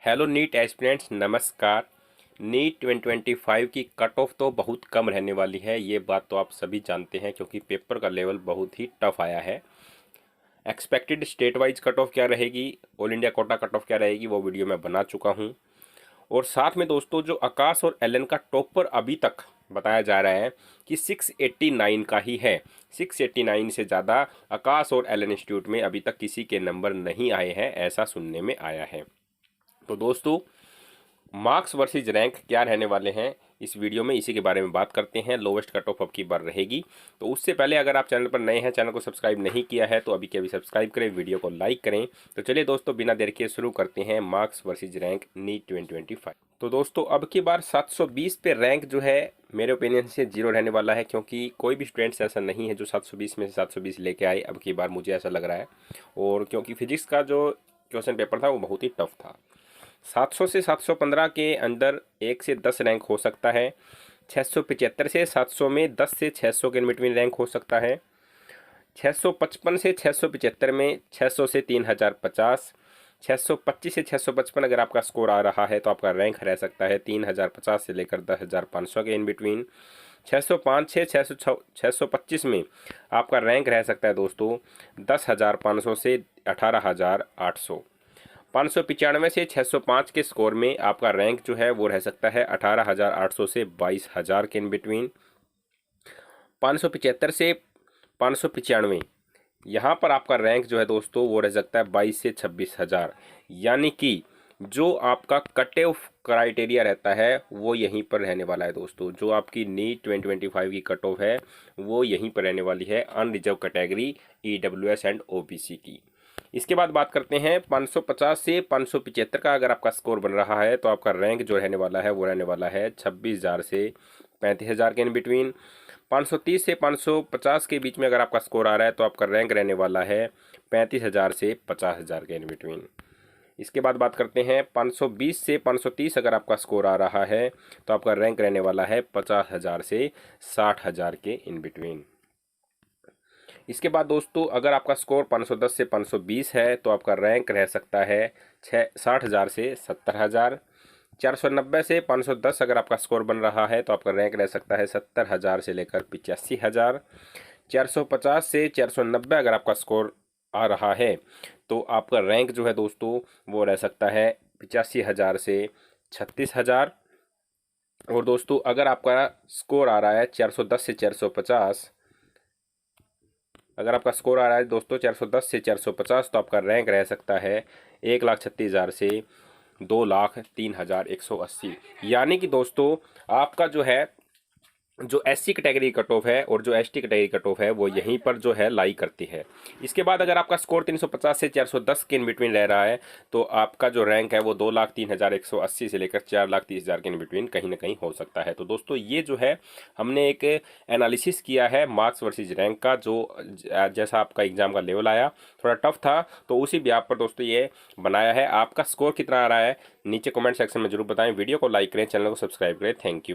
Hello NEET aspirants, नमस्कार। NEET 2025 की cut off तो बहुत कम रहने वाली है, ये बात तो आप सभी जानते हैं क्योंकि पेपर का लेवल बहुत ही टफ आया है। Expected state wise cut off क्या रहेगी, all India quota cut off क्या रहेगी, वो वीडियो मैं बना चुका हूँ। और साथ में दोस्तों, जो आकाश और एलन का टॉपर अभी तक बताया जा रहा है कि 689 का ही है। 689 से ज़्यादा आकाश और एलन इंस्टीट्यूट में अभी तक किसी के नंबर नहीं आए हैं, ऐसा सुनने में आया है। तो दोस्तों, मार्क्स वर्सेज रैंक क्या रहने वाले हैं, इस वीडियो में इसी के बारे में बात करते हैं। लोवेस्ट कट ऑफ अब की बार रहेगी। तो उससे पहले अगर आप चैनल पर नए हैं, चैनल को सब्सक्राइब नहीं किया है तो अभी के अभी सब्सक्राइब करें, वीडियो को लाइक करें। तो चलिए दोस्तों, बिना देर के शुरू करते हैं मार्क्स वर्सेज रैंक नीट 2025। तो दोस्तों, अब की बार 720 पे रैंक जो है मेरे ओपिनियन से जीरो रहने वाला है, क्योंकि कोई भी स्टूडेंट्स ऐसा नहीं है जो 720 में से 720 लेके आए। अब की बार मुझे ऐसा लग रहा है, और क्योंकि फिजिक्स का जो क्वेश्चन पेपर था वो बहुत ही टफ था। 700 से 715 के अंदर 1 से 10 रैंक हो सकता है। 675 से 700 में 10 से 600 के इन बिटवीन रैंक हो सकता है। 655 से 675 में 600 से 3050। 625 से 655 अगर आपका स्कोर आ रहा है तो आपका रैंक रह सकता है 3050 से लेकर 10,500 के इन बिटवीन। 605 से 625 में आपका रैंक रह सकता है दोस्तों 10,500 से 18,800। 595 से 605 के स्कोर में आपका रैंक जो है वो रह सकता है 18,800 से 22,000 के इन बिटवीन। 575 से 595 यहाँ पर आपका रैंक जो है दोस्तों वो रह सकता है 22 से 26,000। यानी कि जो आपका कट ऑफ क्राइटेरिया रहता है वो यहीं पर रहने वाला है दोस्तों। जो आपकी नीट 2025 की कट ऑफ है वो यहीं पर रहने वाली है, unreserved category, EWS and OBC की। इसके बाद बात करते हैं 550 से 575 का अगर आपका स्कोर बन रहा है तो आपका रैंक जो रहने वाला है वो रहने वाला है 26,000 से 35,000 के इन बिटवीन। 530 से 550 के बीच में अगर आपका स्कोर आ रहा है तो आपका रैंक रहने वाला है 35,000 से 50,000 के इन बिटवीन। इसके बाद बात करते हैं 520 से 530 अगर आपका स्कोर आ रहा है तो आपका रैंक रहने वाला है 50,000 से 60,000 के इन बिटवीन। इसके बाद दोस्तों, अगर आपका स्कोर 510 से 520 है तो आपका रैंक रह सकता है 60,000 से 70,000। 490 से 510 अगर आपका स्कोर बन रहा है तो आपका रैंक रह सकता है 70,000 से लेकर 85,000। 450 से 490 अगर आपका स्कोर आ रहा है तो आपका रैंक जो है दोस्तों वो रह सकता है 85,000 से 36,000। और दोस्तों, अगर आपका स्कोर आ रहा है 410 से 450, अगर आपका स्कोर आ रहा है दोस्तों 410 से 450 तो आपका रैंक रह सकता है 1,36,000 से 2,03,180। यानी कि दोस्तों, आपका जो है जो एससी कैटेगरी कट ऑफ है और जो एसटी कैटेगरी कट ऑफ है वो यहीं पर जो है लाई करती है। इसके बाद अगर आपका स्कोर 350 से 410 के इन बिटवीन रह रहा है तो आपका जो रैंक है वो 2,03,180 से लेकर 4,30,000 के इन बिटवीन कहीं ना कहीं हो सकता है। तो दोस्तों, ये जो है हमने एक एनालिसिस किया है मार्क्स वर्सेज रैंक का, जो जैसा आपका एग्जाम का लेवल आया थोड़ा टफ था तो उसी ब्याप पर दोस्तों ये बनाया है। आपका स्कोर कितना आ रहा है नीचे कमेंट सेक्शन में जरूर बताएं। वीडियो को लाइक करें, चैनल को सब्सक्राइब करें। Thank you.